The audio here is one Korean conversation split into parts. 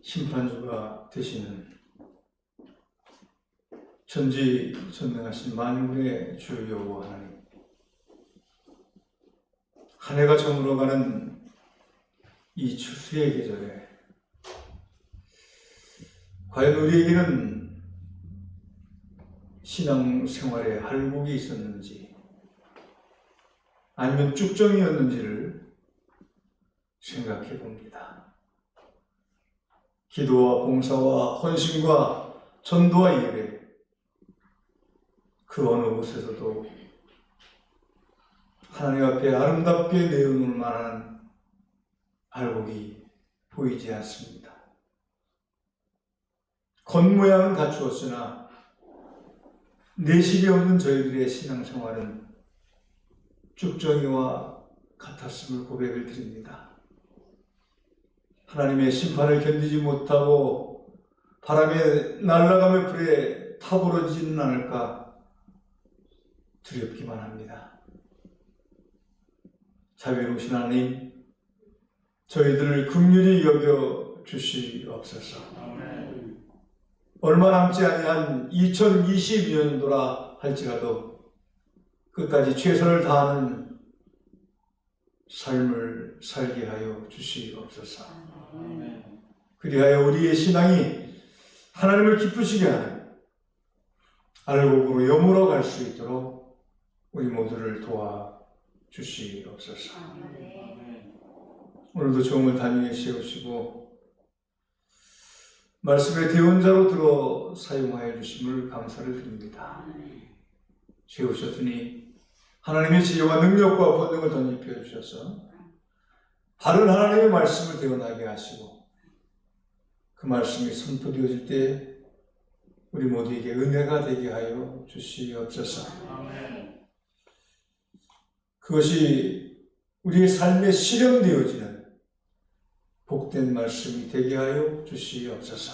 심판주가 되시는 전지전능하신 만물의 주 여호와 하나님, 한 해가 저물어가는 이 추수의 계절에 과연 우리에게는 신앙생활에 할복이 있었는지 아니면 쭉정이었는지를 생각해 봅니다. 기도와 봉사와 헌신과 전도와 예배, 그 어느 곳에서도 하나님 앞에 아름답게 내어놓을 만한 할복이 보이지 않습니다. 겉모양은 갖추었으나 내실이 없는 저희들의 신앙생활은 쭉정이와 같았음을 고백을 드립니다. 하나님의 심판을 견디지 못하고 바람에 날아가며 불에 타버려지지는 않을까 두렵기만 합니다. 자비로우신 하나님, 저희들을 긍휼히 여겨 주시옵소서. 얼마 남지 아니한 2022년도라 할지라도 끝까지 최선을 다하는 삶을 살게 하여 주시옵소서. 그리하여 우리의 신앙이 하나님을 기쁘시게 하는 알곡으로 여물어 갈 수 있도록 우리 모두를 도와 주시옵소서. 오늘도 종을 단위에 세우시고 말씀의 대언자로 들어 사용하여 주심을 감사를 드립니다. 세우셨으니 하나님의 지혜와 능력과 권능을 덧입혀 주셔서 바른 하나님의 말씀을 대언하게 하시고 그 말씀이 선포되어질 때 우리 모두에게 은혜가 되게 하여 주시옵소서. 그것이 우리의 삶에 실현되어지는 복된 말씀이 되게 하여 주시옵소서.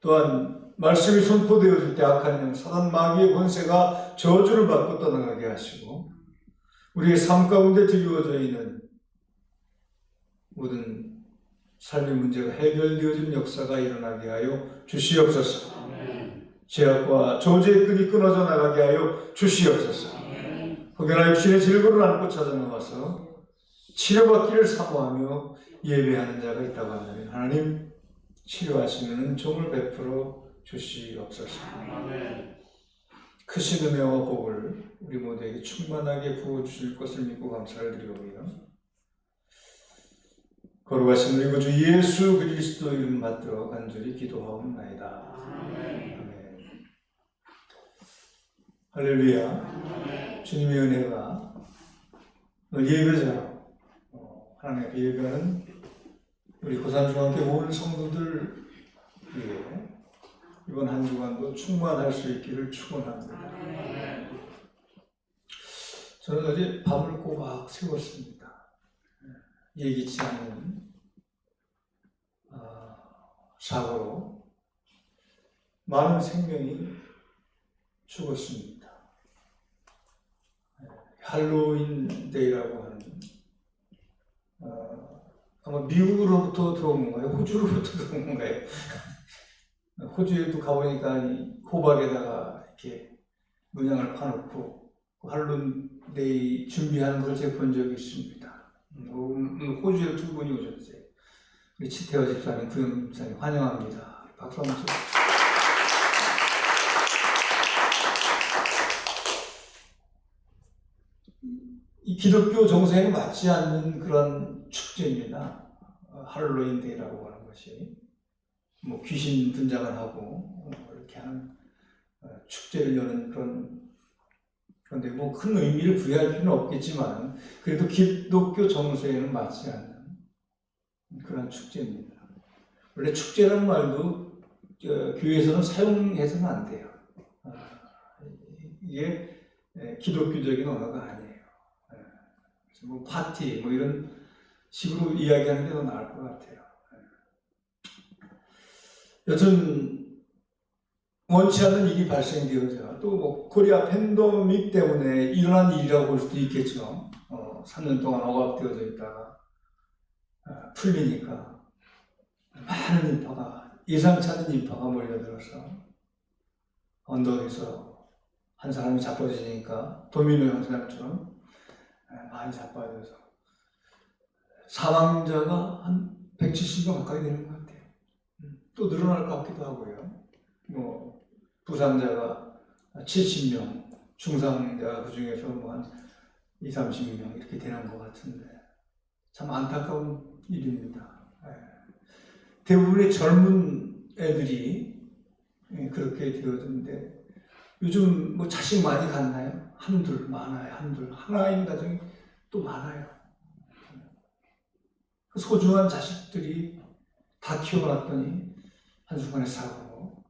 또한 말씀이 선포되어질 때 악한 영, 사단 마귀의 권세가 저주를 받고 떠나가게 하시고 우리의 삶 가운데 드리워져 있는 모든 삶의 문제가 해결되어지는 역사가 일어나게 하여 주시옵소서. 죄악과 저주의 끈이 끊어져 나가게 하여 주시옵소서. 혹여나 육신의 질고를 안고 찾아나와서 치료받기를 사모하며 예배하는 자가 있다고 한다면 하나님 치료하시는 종을 베풀어 주시옵소서. 크신 은혜와 복을 우리 모두에게 충만하게 부어주실 것을 믿고 감사를 드리오며 거룩하신 우리 구주 예수 그리스도 이름 받들어 간절히 기도하옵나이다. 아멘. 할렐루야. 주님의 은혜가 오늘 예배자로 하나님 앞에 예배하는 우리 고산중앙교회 온 성도들 위해 이번 한 주간도 충만할 수 있기를 축원합니다. 저는 어제 밤을 꼬박 새웠습니다. 예기치 않은 사고로 많은 생명이 죽었습니다. 할로윈 데이라고 하는 아마 미국으로부터 들어온 건가요? 호주로부터 들어온 건가요? 호주에도 가보니까 이 호박에다가 이렇게 문양을 파놓고 할로윈 데이 준비하는 걸 제가 본 적이 있습니다. 호주에 두 분이 오셨어요. 우리 치태화 집사님, 구영 집사님 환영합니다. 박수 한번 쳐주세요. 이 기독교 정서에는 맞지 않는 그런 축제입니다. 할로윈 데이라고 하는 것이 뭐 귀신 등장을 하고 이렇게 하는 축제를 여는 그런데 뭐 큰 의미를 부여할 필요는 없겠지만 그래도 기독교 정서에는 맞지 않는 그런 축제입니다. 원래 축제라는 말도 교회에서는 사용해서는 안 돼요. 이게 기독교적인 언어가 아니에요. 그래서 뭐 파티 뭐 이런 식으로 이야기하는 게 더 나을 것 같아요. 여튼 원치 않는 일이 발생되어서 또 뭐 코리아 팬데믹 때문에 일어난 일이라고 볼 수도 있겠죠. 3년 동안 억압되어져 있다가 풀리니까 많은 인파가, 예상치 않은 인파가 몰려들어서 언덕에서 한 사람이 자빠지니까 도미노 형상처럼 많이 자빠져서 사망자가 한 170명 가까이 되는 것 같아요. 또 늘어날 것 같기도 하고요. 뭐 부상자가 70명, 중상자 그 중에서 뭐 한 20, 30명 이렇게 되는 것 같은데 참 안타까운 일입니다. 대부분의 젊은 애들이 그렇게 되어졌는데 요즘 뭐 자식 많이 갖나요? 한둘 많아요. 한둘 하나인 가정이 또 많아요. 소중한 자식들이 다 키워놨더니 한순간에 사고로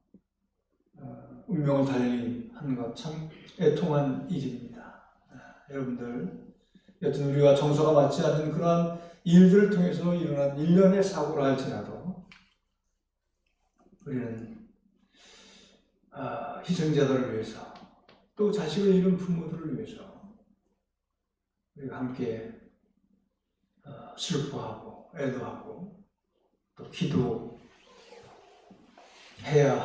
운명을 달리하는 것 참 애통한 일입니다. 여러분들 여튼 우리와 정서가 맞지 않는 그러한 일들을 통해서 일어난 일련의 사고를 할지라도 우리는 희생자들을 위해서 또 자식을 잃은 부모들을 위해서 우리가 함께 슬퍼하고 애도하고 또 기도해야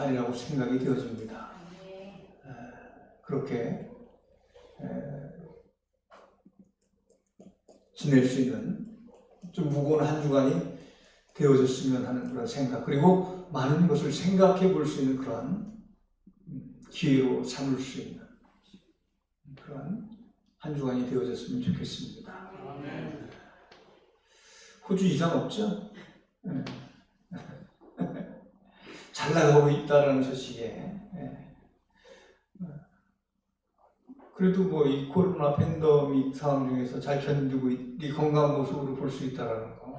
하리라고 생각이 되어집니다. 그렇게 지낼 수 있는 좀 무거운 한 주간이 되어졌으면 하는 그런 생각, 그리고 많은 것을 생각해 볼 수 있는 그런 기회로 삼을 수 있는 그런 한 주간이 되어졌으면 좋겠습니다. 호주 이상 없죠? 잘 나가고 있다는 소식에 그래도 뭐 이 코로나 팬데믹 상황 중에서 잘 견디고 이 건강한 모습으로 볼 수 있다는 거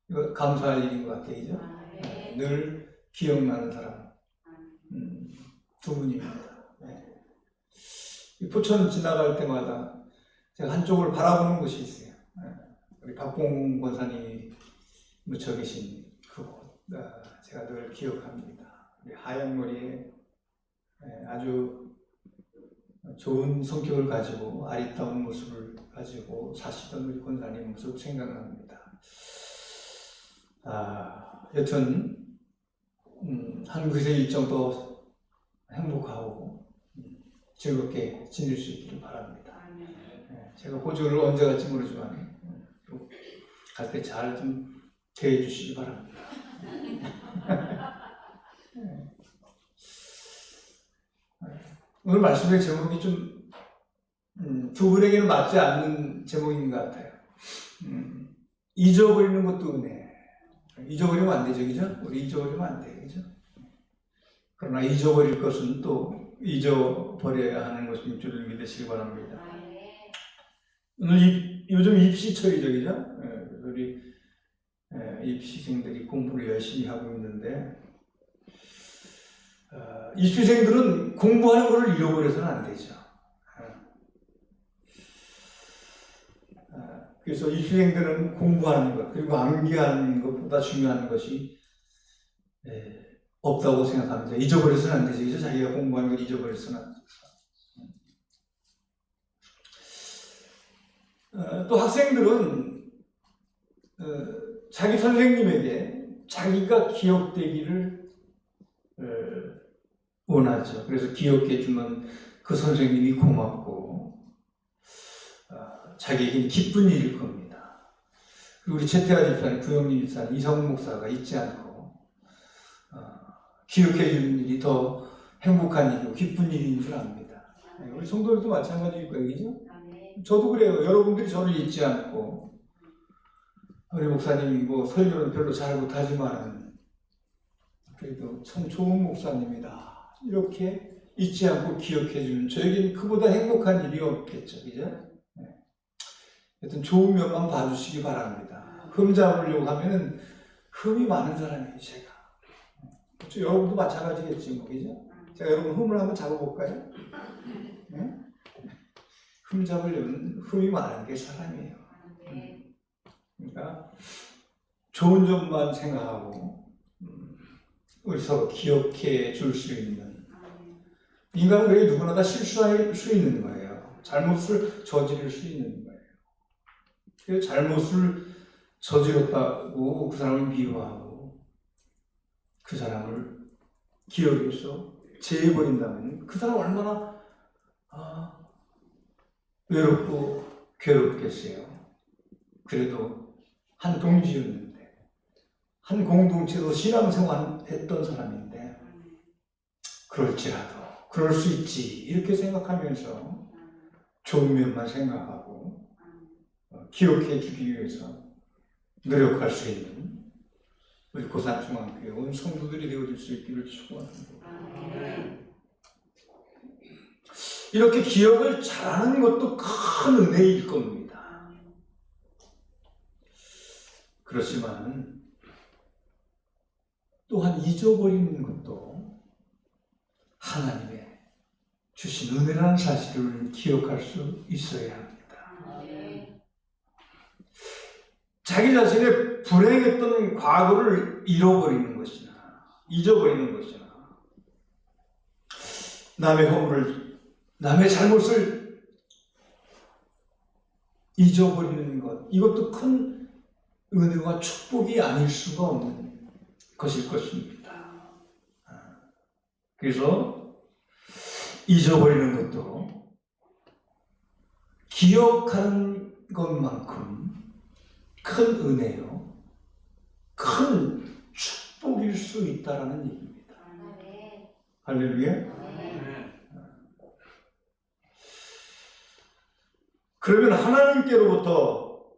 이거 감사할 일인 것 같아요. 그죠? 늘 기억나는 사람 두 분입니다. 이 포천 지나갈 때마다 제가 한쪽을 바라보는 곳이 있어요. 우리 박봉 권사님이 묻혀 계신 그곳 제가 늘 기억합니다. 우리 하얀 머리에 아주 좋은 성격을 가지고 아리따운 모습을 가지고 사시던 우리 권사님 모습 생각납니다. 여튼 한 그새 일정도 행복하고 즐겁게 지낼 수 있기를 바랍니다. 제가 호주를 언제 갈지 모르지만 갈 때 잘 좀 대해 주시기 바랍니다. 오늘 말씀의 제목이 좀 두 분에게는 맞지 않는 제목인 것 같아요. 잊어버리는 것도 은혜. 잊어버리면 안 되죠, 그죠? 우리 잊어버리면 안 돼요, 그죠? 그러나 잊어버릴 것은 또 잊어버려야 하는 것인 줄을 믿으시기 바랍니다. 오늘 요즘 입시철이죠, 그죠? 우리 입시생들이 공부를 열심히 하고 있는데 입시생들은 공부하는 것을 잃어버려서는 안 되죠. 그래서 입시생들은 공부하는 것 그리고 암기하는 것보다 중요한 것이 없다고 생각합니다. 잊어버려서는 안 되죠. 그죠? 자기가 공부하는 걸 잊어버려서는 안 되죠. 또 학생들은 자기 선생님에게 자기가 기억되기를 원하죠. 그래서 기억해 주면 그 선생님이 고맙고 자기에게는 기쁜 일일 겁니다. 그리고 우리 최태하 집사님, 구영림 집사님, 이성훈 목사가 잊지 않고 기억해 주는 일이 더 행복한 일이고 기쁜 일인 줄 압니다. 우리 성도들도 마찬가지일 거예요, 그죠? 저도 그래요. 여러분들이 저를 잊지 않고 우리 목사님이 뭐 설교는 별로 잘 못하지만 그래도 참 좋은 목사님이다. 이렇게 잊지 않고 기억해 주는 저에게는 그보다 행복한 일이 없겠죠, 그죠? 하여튼 좋은 면만 봐주시기 바랍니다. 흠 잡으려고 하면은 흠이 많은 사람이에요, 제가. 그렇죠? 여러분도 마찬가지겠지, 뭐, 그죠? 제가 여러분 흠을 한번 잡아볼까요? 네? 흠 잡으려면 흠이 많은 게 사람이에요. 그러니까 좋은 점만 생각하고 우리 서로 기억해 줄 수 있는 인간은 왜 누구나 다 실수할 수 있는 거예요. 잘못을 저지를 수 있는 거예요. 그 잘못을 저질렀다고 그 사람을 미워하고 그 사람을 기억해서 제해버린다면 그 사람 얼마나 외롭고 괴롭겠어요. 그래도 한 동지였는데, 한 공동체로 신앙생활 했던 사람인데, 그럴지라도 그럴 수 있지 이렇게 생각하면서 좋은 면만 생각하고 기억해 주기 위해서 노력할 수 있는 우리 고산중앙교회 온 성도들이 되어줄 수 있기를 축원합니다. 이렇게 기억을 잘하는 것도 큰 은혜일 겁니다. 그렇지만 또한 잊어버리는 것도 하나님의 주신 은혜라는 사실을 기억할 수 있어야 합니다. 자기 자신의 불행했던 과거를 잃어버리는 것이나 잊어버리는 것이나 남의 허물을, 남의 잘못을 잊어버리는 것, 이것도 큰 은혜와 축복이 아닐 수가 없는 것일 것입니다. 그래서 잊어버리는 것도 기억하는 것만큼 큰 은혜요, 큰 축복일 수 있다라는 얘기입니다. 할렐루야. 그러면 하나님께로부터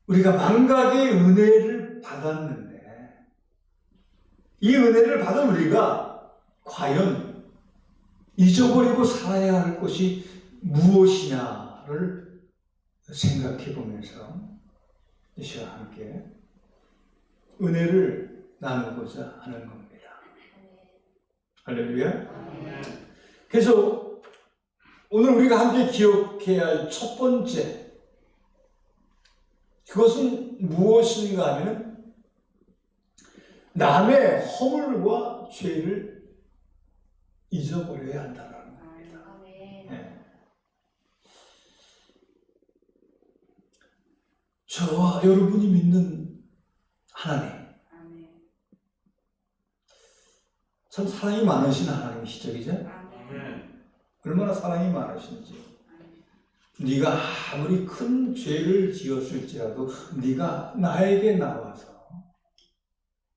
우리가 망각의 은혜를 받았는데, 이 은혜를 받은 우리가 과연 잊어버리고 살아야 할 것이 무엇이냐를 생각해 보면서 이 시간 함께 은혜를 나누고자 하는 겁니다. 할렐루야. 그래서 오늘 우리가 함께 기억해야 할 첫 번째, 그것은 무엇인가 하면 남의 허물과 죄를 잊어버려야 한다는 겁니다. 네. 저와 여러분이 믿는 하나님, 참 사랑이 많으신 하나님이시죠, 그죠? 얼마나 사랑이 많으신지. 네가 아무리 큰 죄를 지었을지라도 네가 나에게 나와서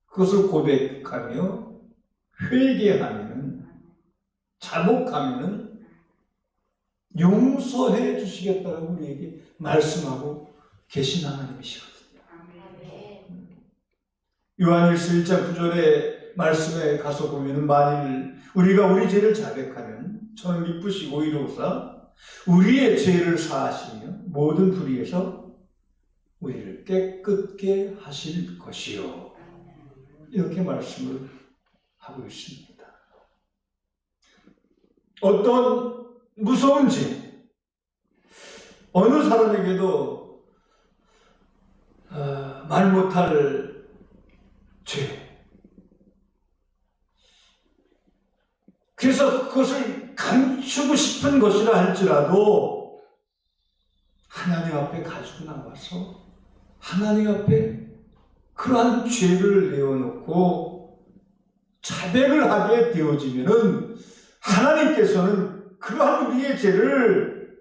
그것을 고백하며 회개하면, 자복하면 용서해 주시겠다고 우리에게 말씀하고 계신 하나님이시거든요. 요한일서 1장 9절의 말씀에 가서 보면, 만일 우리가 우리 죄를 자백하면 저는 미쁘시고 이로사 우리의 죄를 사하시며 모든 불의에서 우리를 깨끗게 하실 것이요, 이렇게 말씀을 하고 있습니다. 어떤 무서운 죄, 어느 사람에게도 말 못할 죄, 그래서 그것을 감추고 싶은 것이라 할지라도 하나님 앞에 가지고 나와서 하나님 앞에 그러한 죄를 내어놓고 자백을 하게 되어지면은 하나님께서는 그러한 우리의 죄를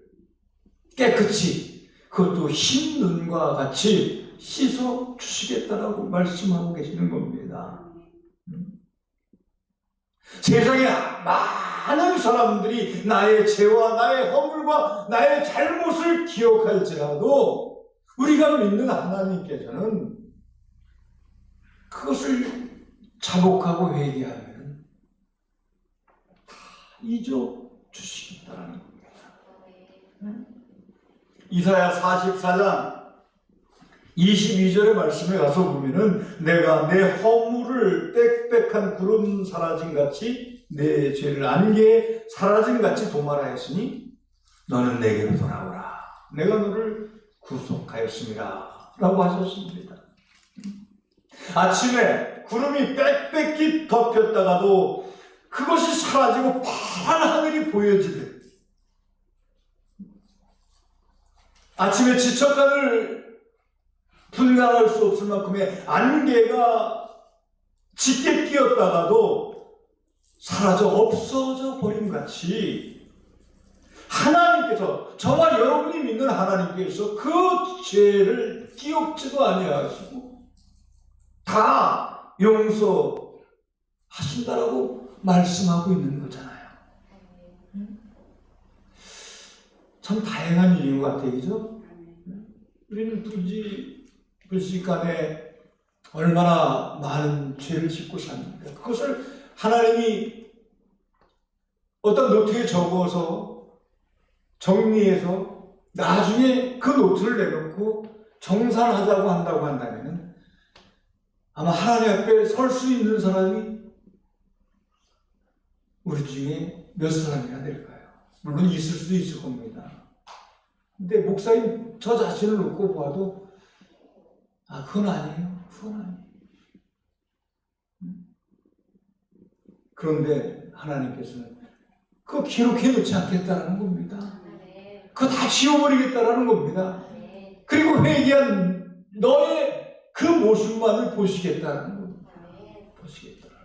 깨끗이, 그것도 흰 눈과 같이 씻어 주시겠다라고 말씀하고 계시는 겁니다. 세상에 많은 사람들이 나의 죄와 나의 허물과 나의 잘못을 기억할지라도 우리가 믿는 하나님께서는 그것을 자복하고 회개하면 다 잊어주시겠다는 겁니다. 이사야 44장 22절의 말씀에 가서 보면은, 내가 내 허물을 빽빽한 구름 사라짐같이 내 죄를 안개에 사라짐같이 도말하였으니 너는 내게로 돌아오라. 내가 너를 구속하였습니다 라고 하셨습니다. 아침에 구름이 빽빽히 덮였다가도 그것이 사라지고 파란 하늘이 보여지듯, 아침에 지척간을 분간할 수 없을 만큼의 안개가 짙게 끼었다가도 사라져 없어져 버린 같이 하나님께서, 저와 여러분이 믿는 하나님께서 그 죄를 기억지도 아니하시고 다 용서하신다라고 말씀하고 있는 거잖아요. 참 다양한 일인 것 같아요, 그죠? 우리는 불시간에 얼마나 많은 죄를 짓고 삽니까? 그것을 하나님이 어떤 노트에 적어서 정리해서 나중에 그 노트를 내놓고 정산하자고 한다고 한다면 아마 하나님 앞에 설 수 있는 사람이 우리 중에 몇 사람이나 될까요? 물론 있을 수도 있을 겁니다. 근데 목사님 저 자신을 놓고 봐도 그건 아니에요. 그건 아니에요. 그런데 하나님께서는 그거 기록해 놓지 않겠다는 겁니다. 그거 다 지워버리겠다는 겁니다. 그리고 회개한 너의 그 모습만을 보시겠다는 겁니다. 보시겠다는.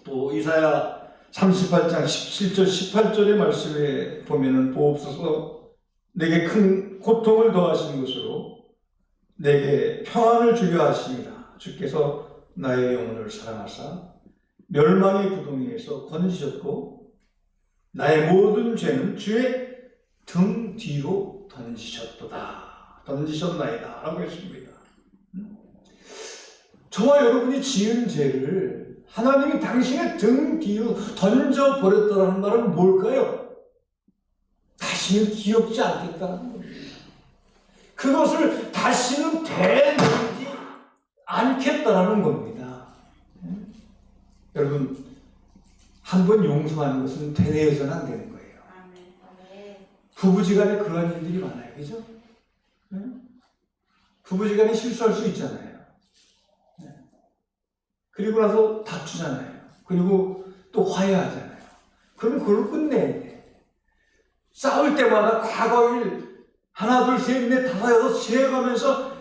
또 이사야 38장 17절 18절의 말씀에 보면은 보옵소서 내게 큰 고통을 더하신 것으로 내게 평안을 주려 하십니다. 주께서 나의 영혼을 사랑하사 멸망의 구덩이에서 건지셨고 나의 모든 죄는 주의 등 뒤로 던지셨나이다 라고 했습니다. 저와 여러분이 지은 죄를 하나님이 당신의 등 뒤로 던져버렸다는 말은 뭘까요? 다시는 기억지 않겠다는 겁니다. 그것을 다시는 되뇌지 않겠다는 겁니다. 여러분, 한번 용서하는 것은 되뇌어서는 안 되는 거예요. 부부지간에 그러한 일들이 많아요. 그죠? 부부지간에 실수할 수 있잖아요. 그리고 나서 다투잖아요. 그리고 또 화해하잖아요. 그러면 그걸 끝내야 돼. 싸울 때마다 과거 일 하나 둘 셋 넷 다섯 여섯 세어가면서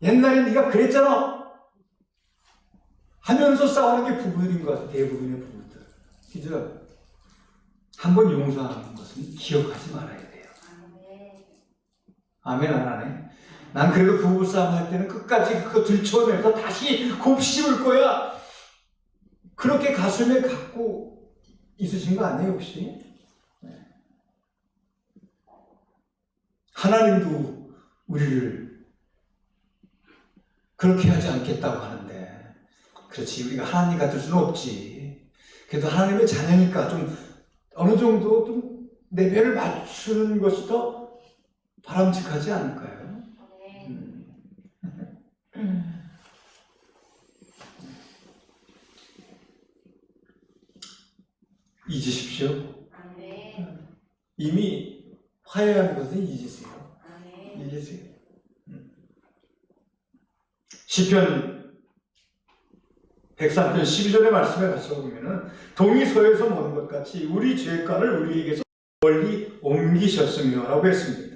옛날에 네가 그랬잖아 하면서 싸우는 게 부부들인 것 같아요. 대부분의 부부들. 그죠? 한번 용서하는 것은 기억하지 말아야 돼요. 아멘 안 하네? 난 그래도 부부싸움 할 때는 끝까지 그거 들춰내서 다시 곱씹을 거야. 그렇게 가슴에 갖고 있으신 거 아니에요, 혹시? 네. 하나님도 우리를 그렇게 하지 않겠다고 하는데, 그렇지, 우리가 하나님 같을 수는 없지. 그래도 하나님의 자녀니까 좀 어느 정도 좀 레벨을 맞추는 것이 더 바람직하지 않을까요? 잊으십시오. 이미 화해한 것은 잊으세요. 잊으세요. 시편 103편 12절의 말씀에 가서 보면은 동이 서에서 먼 것 같이 우리 죄가를 우리에게서 멀리 옮기셨으며 라고 했습니다.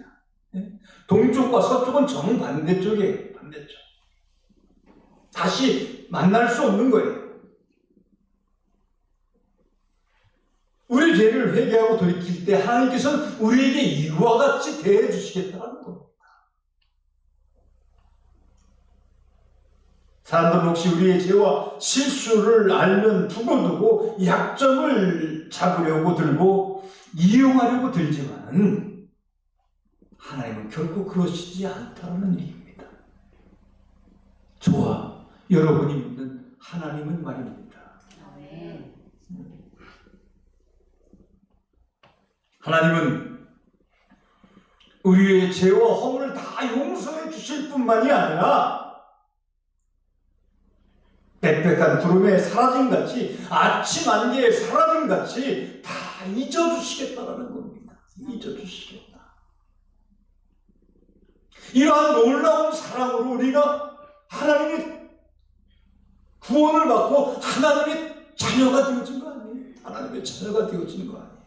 동쪽과 서쪽은 정반대쪽이에요. 반대쪽. 다시 만날 수 없는 거예요. 우리 죄를 회개하고 돌이킬 때 하나님께서는 우리에게 이와 같이 대해 주시겠다는 겁니다. 사람들은 혹시 우리의 죄와 실수를 알면 두고두고 약점을 잡으려고 들고 이용하려고 들지만 하나님은 결코 그러시지 않다는 얘기입니다. 저와 여러분이 믿는 하나님은 말입니다. 하나님은 우리의 죄와 허물을 다 용서해 주실 뿐만이 아니라 빽빽한 구름에 사라짐같이 아침 안개에 사라짐같이 다 잊어주시겠다라는 겁니다. 잊어주시겠다. 이러한 놀라운 사랑으로 우리가 하나님의 구원을 받고 하나님의 자녀가 되어진 거 아니에요? 하나님의 자녀가 되어진 거 아니에요?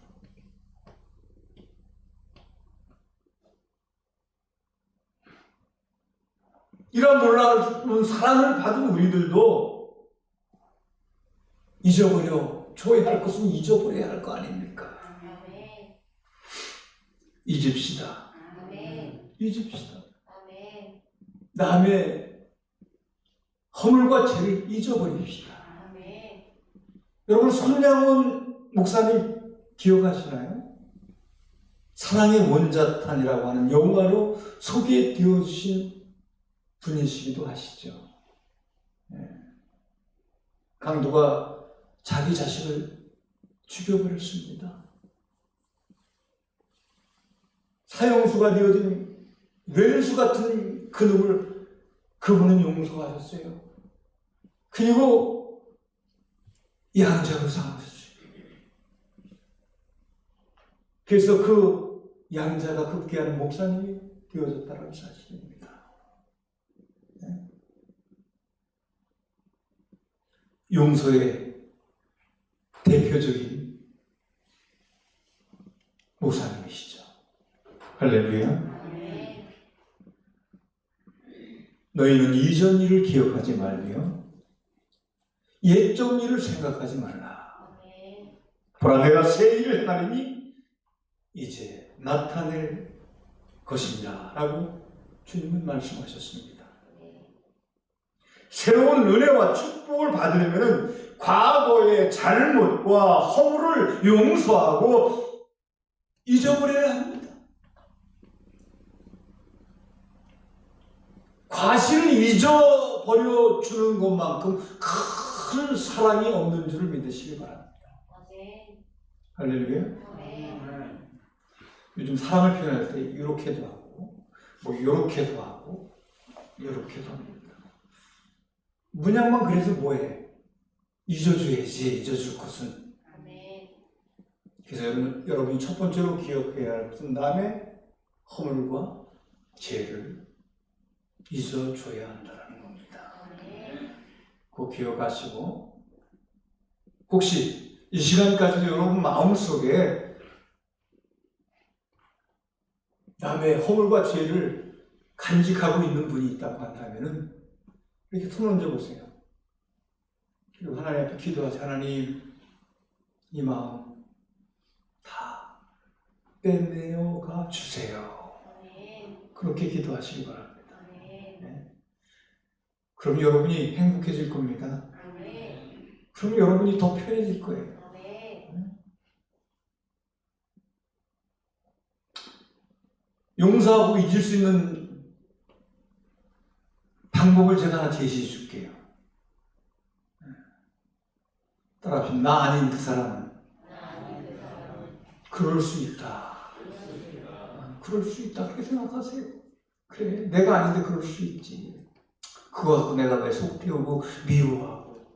이런 놀라운 사랑을 받은 우리들도 줘야 할 것은 잊어버려야 할 거 아닙니까? 아멘. 잊읍시다. 아멘. 잊읍시다. 아멘. 남의 허물과 죄를 잊어버립시다. 아멘. 여러분, 손양원 목사님 기억하시나요? 사랑의 원자탄이라고 하는 영화로 소개되어 주신 분이시기도 하시죠. 강도가 자기 자식을 죽여버렸습니다. 사형수가 되어진 왼수 같은 그놈을 그분은 용서하셨어요. 그리고 양자로 삼으셨어요. 그래서 그 양자가 급기야는 목사님이 되어졌다는 사실입니다. 용서의 대표적인 목사님이시죠. 할렐루야. 아멘. 너희는 이전 일을 기억하지 말며 옛적 일을 생각하지 말라. 아멘. 보라, 내가 새 일을 행하리니 이제 나타낼 것이니라 라고 주님은 말씀하셨습니다. 새로운 은혜와 축복을 받으려면 과거의 잘못과 허물을 용서하고 잊어버려야 합니다. 과실을 잊어버려 주는 것만큼 큰 사랑이 없는 줄을 믿으시기 바랍니다. 아멘. 할렐루야. 아멘. 요즘 사랑을 표현할 때 이렇게도 하고 뭐 이렇게도 하고 이렇게도 합니다. 문양만 그래서 뭐해? 잊어줘야지. 잊어줄 것은. 아멘. 그래서 여러분이 첫 번째로 기억해야 할 것은 남의 허물과 죄를 잊어줘야 한다는 겁니다. 아멘. 꼭 기억하시고, 혹시 이 시간까지도 여러분 마음속에 남의 허물과 죄를 간직하고 있는 분이 있다고 한다면은 이렇게 손 얹어보세요. 그리고 하나님 앞에 기도하세요. 하나님, 이 마음 다 빼내어가 주세요. 아멘. 그렇게 기도하시기 바랍니다. 아멘. 그럼 여러분이 행복해질 겁니다. 아멘. 그럼 여러분이 더 편해질 거예요. 아멘. 용서하고 잊을 수 있는 방법을 제가 하나 제시해 줄게요. 따라합시다. 나 아닌 그 사람은 그럴 수 있다. 그럴 수 있다. 그렇게 생각하세요. 그래, 내가 아닌데 그럴 수 있지. 그거 갖고 내가 왜 속 태우고 미워하고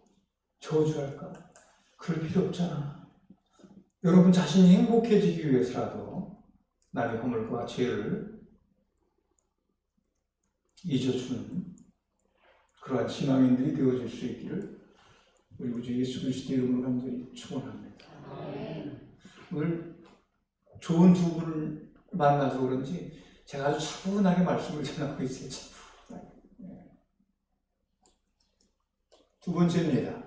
저주할까? 그럴 필요 없잖아. 여러분 자신이 행복해지기 위해서라도 남의 허물과 죄를 잊어주는 그러한 신앙인들이 되어질 수 있기를 우리 구주 예수 그리스도 이름으로 간절히 축원합니다. 오늘 좋은 두 분을 만나서 그런지 제가 아주 차분하게 말씀을 전하고 있어요. 차분하게. 두 번째입니다.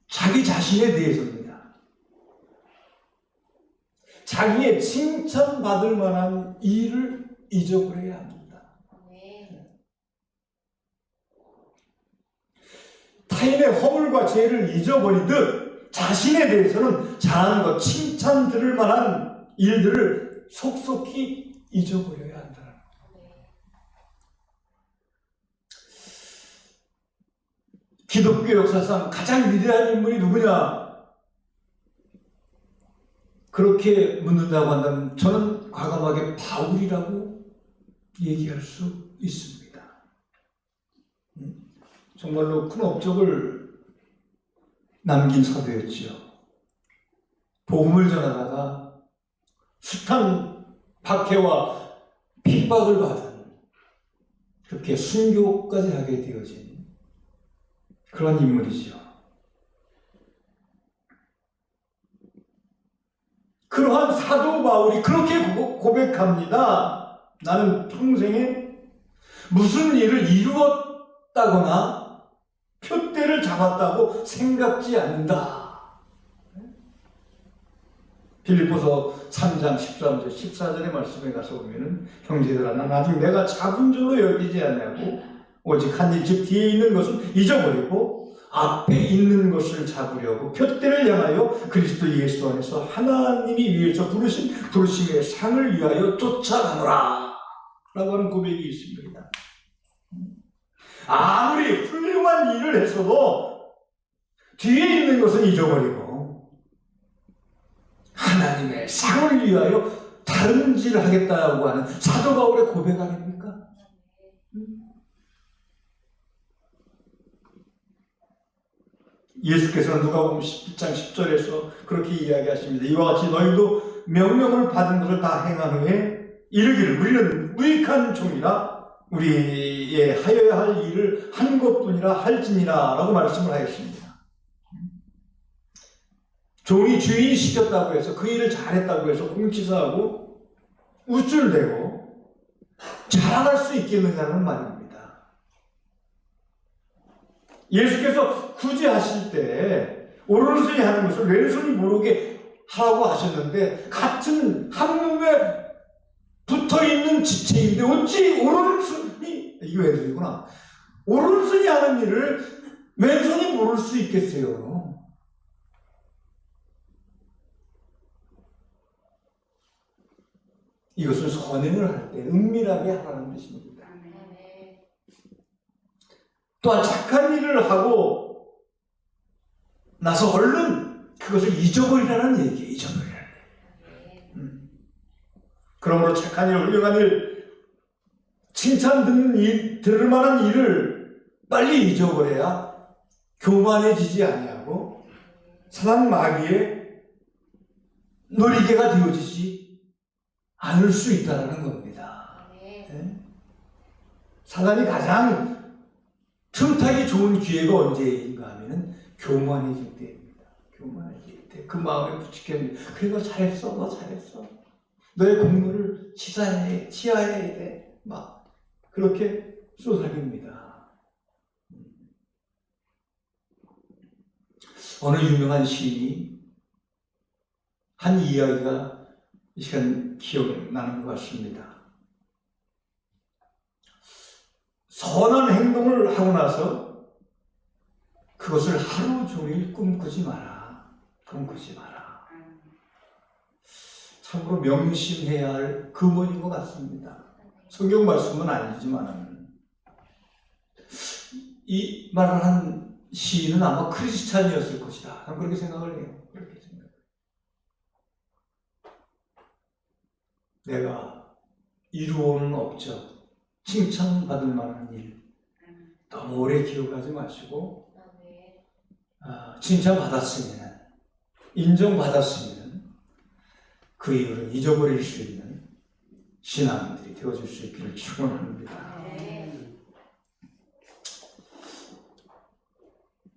자기 자신에 대해서입니다. 자기의 칭찬받을 만한 일을 잊어버려야 합니다. 타인의 허물과 죄를 잊어버리듯 자신에 대해서는 잘하는 것, 칭찬 들을 만한 일들을 속속히 잊어버려야 한다는 거예요. 기독교 역사상 가장 위대한 인물이 누구냐? 그렇게 묻는다고 한다면 저는 과감하게 바울이라고 얘기할 수 있습니다. 정말로 큰 업적을 남긴 사도였지요. 복음을 전하다가 숱한 박해와 핍박을 받은, 그렇게 순교까지 하게 되어진 그런 인물이죠. 그러한 사도 바울이 그렇게 고백합니다. 나는 평생에 무슨 일을 이루었다거나 표대를 잡았다고 생각지 않는다. 빌립보서 3장 13절 14절의 말씀에 가서 보면은 형제들아 난 아직 내가 잡은 줄로 여기지 않냐고 오직 한 일 즉 뒤에 있는 것은 잊어버리고 앞에 있는 것을 잡으려고 표대를 향하여 그리스도 예수 안에서 하나님이 위에서 부르신 부르심의 상을 위하여 쫓아가노라 라고 하는 고백이 있습니다. 아무리 훌륭한 일을 했어도 뒤에 있는 것은 잊어버리고 하나님의 상을 위하여 다른 일을 하겠다고 하는 사도 바울의 고백 아닙니까? 예수께서는 누가복음 11장 10절에서 그렇게 이야기하십니다. 이와 같이 너희도 명령을 받은 것을 다 행한 후에 이르기를 우리는 무익한 종이라 우리의 하여야 할 일을 한 것뿐이라 할지니라 라고 말씀을 하였습니다. 종이 주인이 시켰다고 해서 그 일을 잘했다고 해서 꽁치사하고 우쭐대고 자랑할 수 있겠느냐는 말입니다. 예수께서 굳이 하실 때 오른손이 하는 것을 왼손이 모르게 하라고 하셨는데 같은 한 몸에 붙어있는 지체인데 어찌 오른손이 이게 왼손이구나. 오른손이 하는 일을 왼손이 모를 수 있겠어요. 이것을 선행을 할 때 은밀하게 하라는 뜻입니다. 또한 착한 일을 하고 나서 얼른 그것을 잊어버리라는 얘기예요. 잊어버리라는 얘기. 그러므로 착한 일, 훌륭한 일, 칭찬 듣는 일, 들을 만한 일을 빨리 잊어버려야 교만해지지 아니하고 사단 마귀의 놀이개가 되어지지 않을 수 있다는 겁니다. 네? 사단이 가장 틈타기 좋은 기회가 언제인가 하면 교만해질 때입니다. 교만해질 때 그 마음에 붙이겠는데 그래 너 잘했어, 너 잘했어. 너의 공로를 치하해야 돼. 막 그렇게 쏘살깁니다. 어느 유명한 시인이 한 이야기가 이 시간 기억이 나는 것 같습니다. 선한 행동을 하고 나서 그것을 하루 종일 꿈꾸지 마라. 꿈꾸지 마라. 참으로 명심해야 할 금원인 것 같습니다. 성경 말씀은 아니지만 이 말을 한 시인은 아마 크리스찬이었을 것이다. 저는 그렇게 생각을 해요. 그렇게 생각해요. 내가 이루어오는 업적, 칭찬받을 만한 일 너무 오래 기억하지 마시고 칭찬받았으면, 인정받았으면 그 이유를 잊어버릴 수 있는 신앙인들이 되어줄 수 있기를 축원합니다.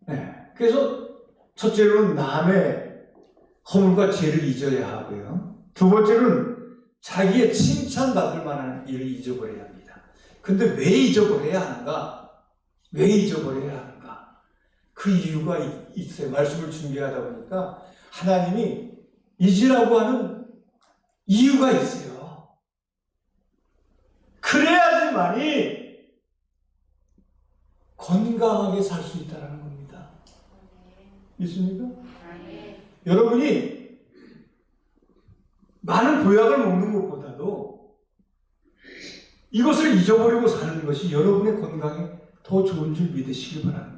네. 그래서 첫째로는 남의 허물과 죄를 잊어야 하고요. 두 번째로는 자기의 칭찬받을 만한 일을 잊어버려야 합니다. 근데 왜 잊어버려야 하는가? 왜 잊어버려야 하는가? 그 이유가 있어요. 말씀을 준비하다 보니까 하나님이 잊으라고 하는 이유가 있어요. 그래야지만이 건강하게 살 수 있다는 겁니다. 믿습니까? 여러분이 많은 보약을 먹는 것보다도 이것을 잊어버리고 사는 것이 여러분의 건강에 더 좋은 줄 믿으시기 바랍니다.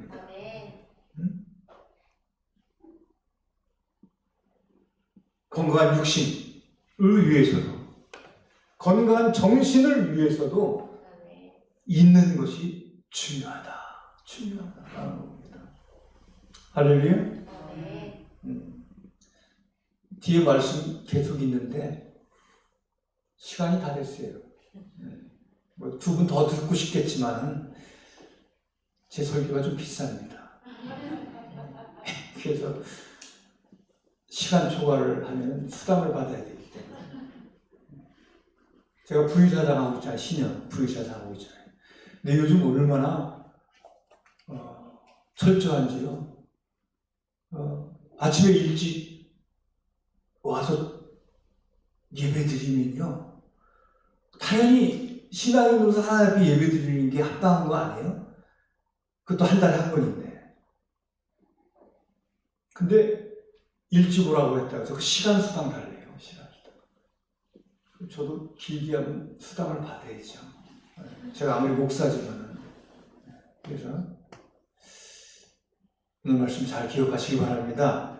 건강한 육신을 위해서도 건강한 정신을 위해서도 있는 것이 중요하다. 중요하다는 겁니다. 할렐루야. 뒤에 말씀 계속 있는데 시간이 다 됐어요. 뭐 두 분 더 듣고 싶겠지만은 제 설교가 좀 비쌉니다. 그래서 시간 초과를 하면 수당을 받아야 되기 때문에 제가 부의사장하고 있잖아요. 신현 부의사장하고 있잖아요. 근데 요즘 얼마나 철저한지요. 아침에 일찍 와서 예배 드리면요. 당연히 신앙인으로서 하나님 앞에 예배 드리는 게 합당한 거 아니에요? 그것도 한 달에 한 번인데. 근데 일찍 오라고 했다고 해서 그 시간 수당 달래요. 시간 수당. 저도 길게 하면 수당을 받아야죠. 제가 아무리 목사지만은. 그래서 오늘 말씀 잘 기억하시기 바랍니다.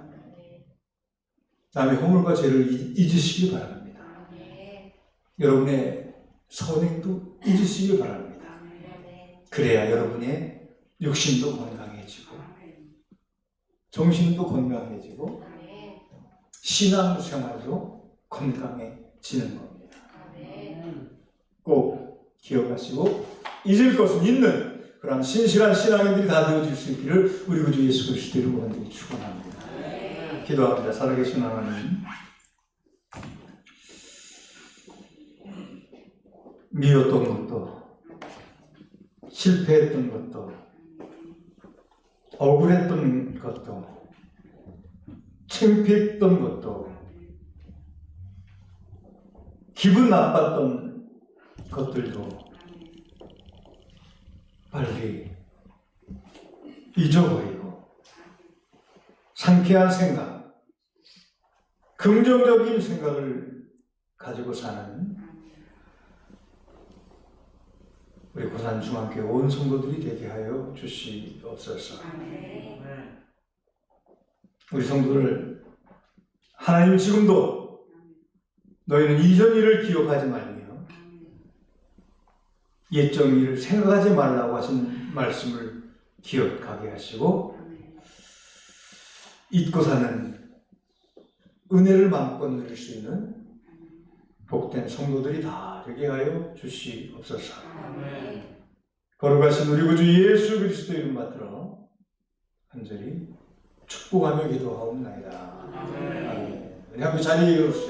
남의 허물과 죄를 잊으시기 바랍니다. 여러분의 선행도 잊으시기 바랍니다. 그래야 여러분의 육신도 건강해지고 정신도 건강해지고 신앙생활도 건강해지는 겁니다. 꼭 기억하시고 잊을 것은 있는 그런 신실한 신앙인들이 다 되어질 수 있기를 우리 구주 예수 그리스도 이름으로 간절히 축원합니다. 기도합니다. 살아계신 하나님, 미웠던 것도 실패했던 것도 억울했던 것도 창피했던 것도 기분 나빴던 것들도 빨리 잊어버리고 상쾌한 생각, 긍정적인 생각을 가지고 사는 우리 고산중앙교회 온 성도들이 되게 하여 주시옵소서. 우리 성도들, 하나님 지금도 너희는 이전 일을 기억하지 말며 옛적 일을 생각하지 말라고 하신 말씀을 기억하게 하시고 잊고 사는 은혜를 마음껏 누릴 수 있는 복된 성도들이 다 되게 하여 주시옵소서. 거룩하신 우리 구주 예수 그리스도 이름 받들어 간절히 축복하며 기도하옵나이다. 아멘. 우리 함께 자리에 이르시죠.